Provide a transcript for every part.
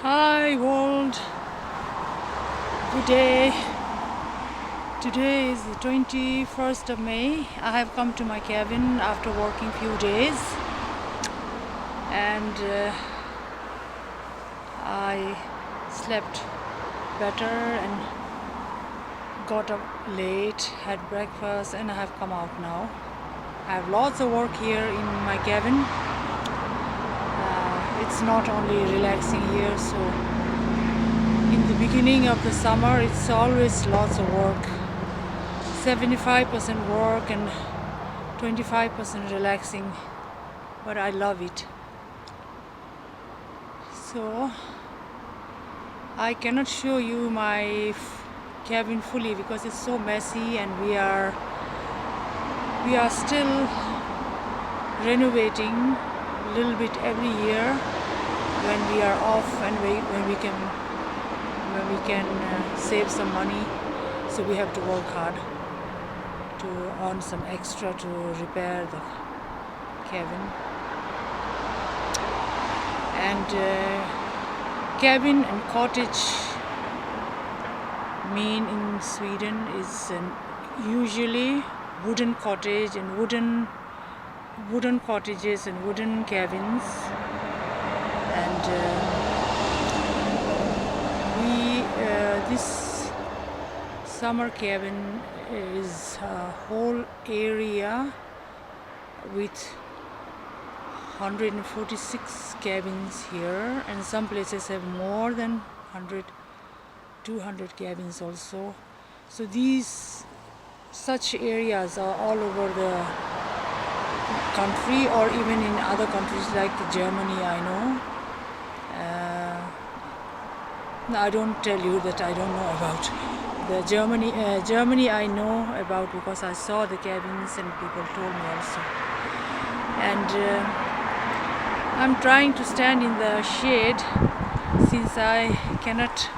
Hi world, good day. Today is the 21st of May. I have come to my cabin after working few days and I slept better and got up late, had breakfast, and I have come out now. I have lots of work here in my cabin. It's not only relaxing here, so in the beginning of the summer it's always lots of work, 75% work and 25% relaxing, but I love it. So I cannot show you my cabin fully because it's so messy and we are still renovating a little bit every year when we are off and when we can save some money, so we have to work hard to earn some extra to repair the cabin. And cabin and cottage mean in Sweden is usually wooden cottage and wooden cottages and wooden cabins. And this summer cabin is a whole area with 146 cabins here, and some places have more than 200 cabins also. So such areas are all over the country, or even in other countries like Germany. I know. I don't tell you that I don't know about the Germany I know about because I saw the cabins and people told me also. And I'm trying to stand in the shade since I cannot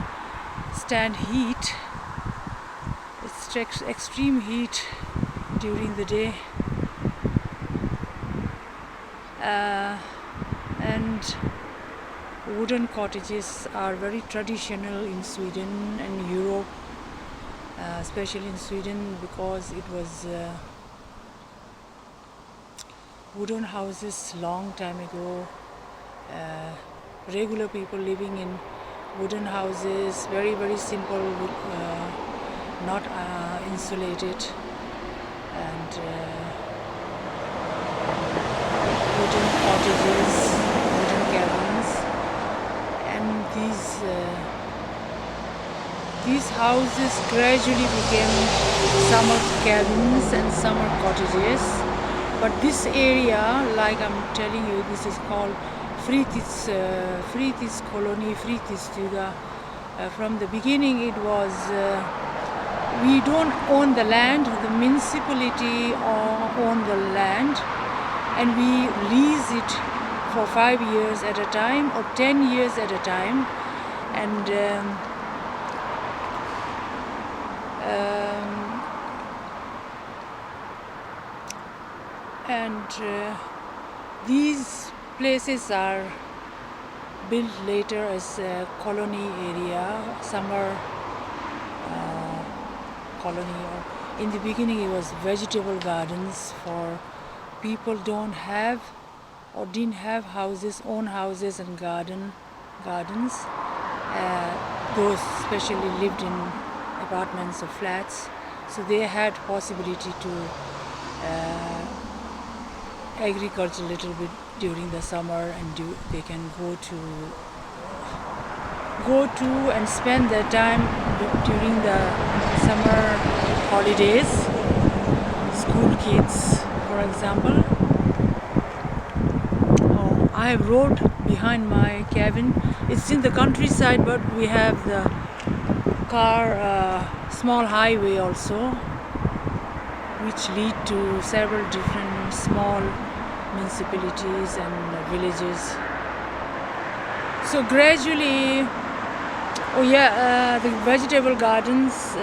stand heat. It's extreme heat during the day. And wooden cottages are very traditional in Sweden and Europe, especially in Sweden, because it was wooden houses long time ago. Regular people living in wooden houses, very simple, not insulated, and wooden cottages, wooden cabins. And these houses gradually became summer cabins and summer cottages. But this area, like I'm telling you, this is called Fritidskoloni, Fritidsstuga. From the beginning it was, we don't own the land, the municipality own the land, and we lease it for 5 years at a time or 10 years at a time. And these places are built later as a colony area, summer colony. Or in the beginning it was vegetable gardens for people don't have or didn't have houses, own houses and gardens. Those especially lived in apartments or flats, so they had possibility to agriculture a little bit during the summer, and they can go to and spend their time during the summer holidays. School kids, for example. I have road behind my cabin. It's in the countryside, but we have the small highway also, which lead to several different small municipalities and villages. So gradually, the vegetable gardens,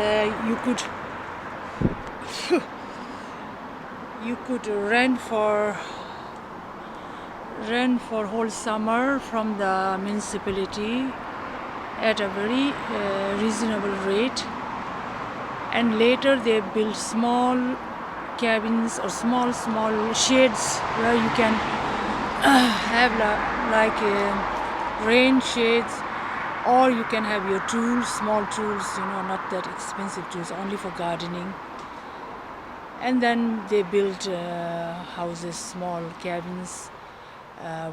you could rent for rent for whole summer from the municipality at a very reasonable rate, and later they build small cabins or small sheds where you can have like rain shades, or you can have your tools, small tools, not that expensive tools, only for gardening. And then they build houses, small cabins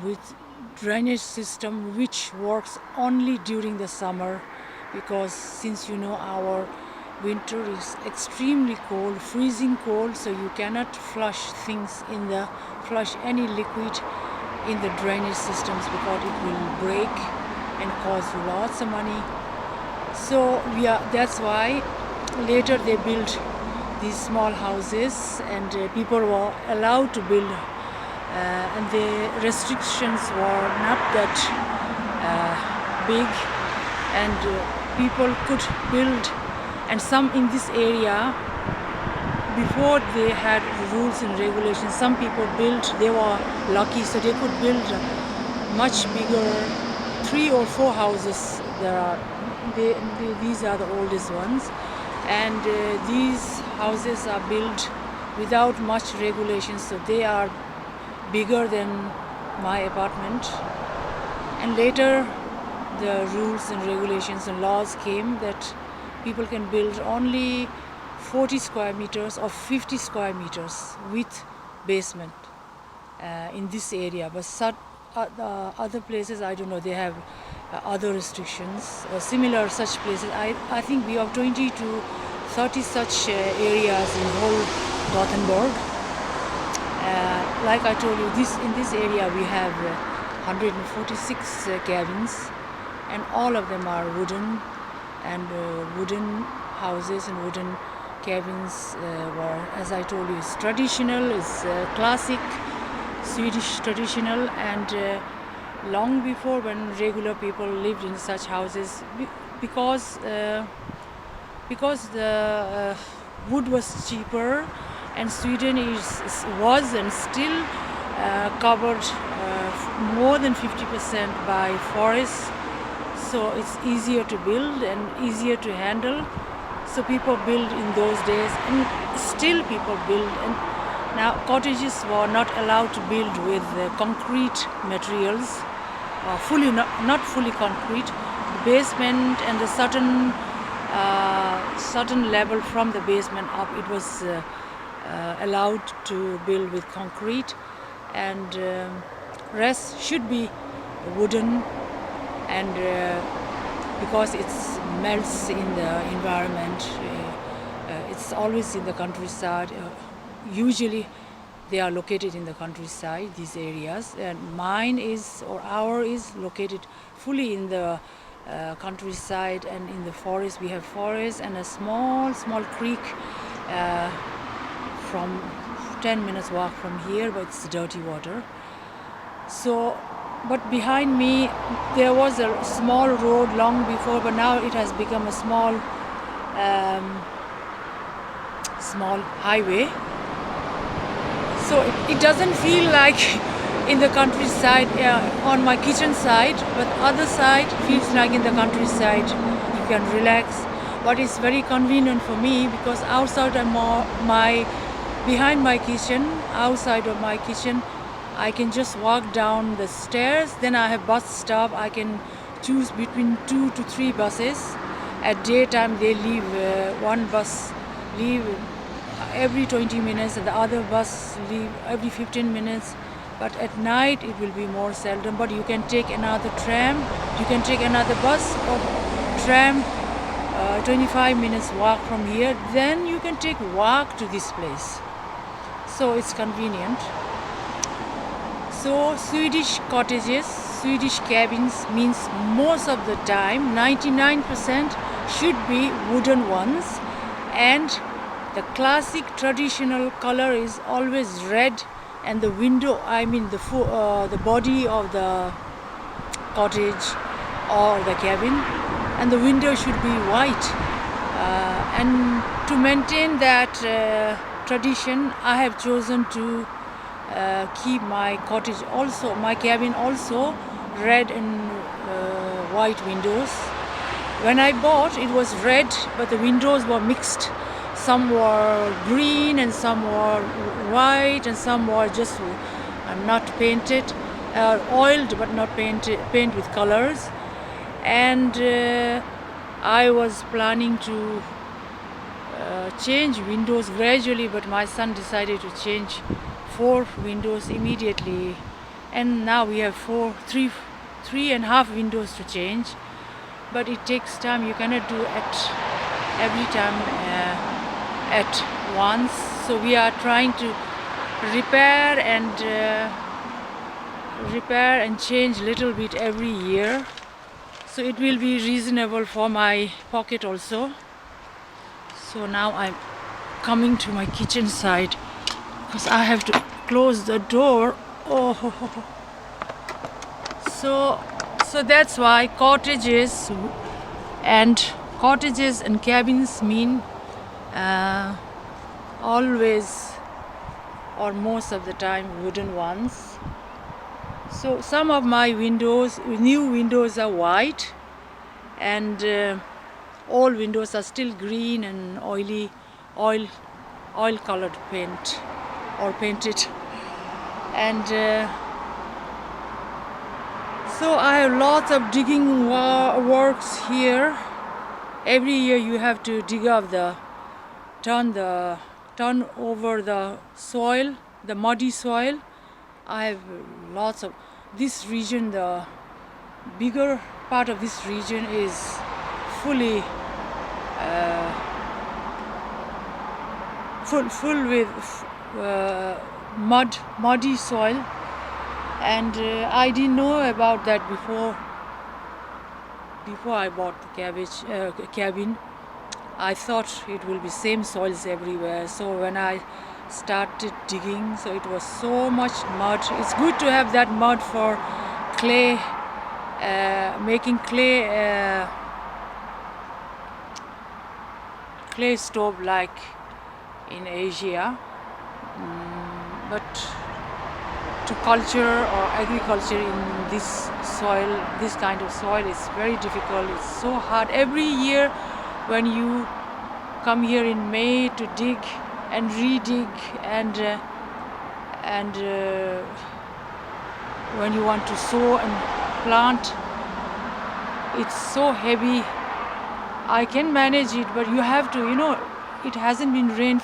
with drainage system which works only during the summer, because since our winter is extremely cold, freezing cold, so you cannot flush any liquid in the drainage systems because it will break and cause lots of money. So that's why later they built these small houses, and people were allowed to build, and the restrictions were not that big, and people could build. And some in this area, before they had rules and regulations, some people built, they were lucky, so they could build much bigger, 3 or 4 houses. These are the oldest ones, and these houses are built without much regulations, so they are bigger than my apartment. And later the rules and regulations and laws came that people can build only 40 square meters or 50 square meters with basement in this area. But other places, I don't know, they have other restrictions. Similar such places, I think we have 20 to 30 such areas in whole Gothenburg. Like I told you, in this area we have 146 cabins, and all of them are wooden, and wooden houses and wooden cabins were, as I told you, is traditional, is classic Swedish traditional, and long before, when regular people lived in such houses, because the wood was cheaper, and Sweden was and still covered more than 50% by forests, so it's easier to build and easier to handle. So people build in those days, and still people build. And now cottages were not allowed to build with concrete materials, not fully concrete. The basement and the certain level from the basement up, it was allowed to build with concrete, and rest should be wooden, and because it melts in the environment. It's always in the countryside. Usually they are located in the countryside, these areas, and our is located fully in the countryside and in the forest. We have forest and a small creek from 10 minutes walk from here, but it's dirty water. So, but behind me there was a small road long before, but now it has become a small highway. So it doesn't feel like in the countryside on my kitchen side, but other side feels like in the countryside. You can relax, but it's very convenient for me because outside behind my kitchen, outside of my kitchen, I can just walk down the stairs. Then I have bus stop. I can choose between 2 to 3 buses. At daytime they leave, one bus leave every 20 minutes and the other bus leave every 15 minutes. But at night it will be more seldom. But you can take another tram, you can take another bus or tram, 25 minutes walk from here. Then you can take walk to this place. So it's convenient. So Swedish cottages, Swedish cabins means most of the time 99% should be wooden ones, and the classic traditional color is always red, and the window, the body of the cottage or the cabin, and the window should be white. And to maintain that tradition, I have chosen to keep my cottage also, my cabin also, red and white windows. When I bought, it was red, but the windows were mixed. Some were green and some were white and some were just not painted, oiled but not paint with colors. And I was planning to change windows gradually, but my son decided to change 4 windows immediately, and now we have 3.5 windows to change. But it takes time. You cannot do it every time at once. So we are trying to repair and change little bit every year. So it will be reasonable for my pocket also. So now I'm coming to my kitchen side because I have to close the door. Oh, so that's why cottages and cabins mean always or most of the time wooden ones. So some of my new windows are white, and all windows are still green and oil colored paint or painted. And so I have lots of digging works here. Every year you have to dig up turn over the soil, the muddy soil. I have lots of this region. The bigger part of this region is fully full with muddy soil, and I didn't know about that before I bought the cabin. I thought it will be same soils everywhere. So when I started digging, so it was so much mud. It's good to have that mud for clay, making clay stove like in Asia. But to culture or agriculture in this soil, this kind of soil, is very difficult. It's so hard. Every year when you come here in May to dig and re-dig, and when you want to sow and plant, it's so heavy. I can manage it, but you have to, it hasn't been rained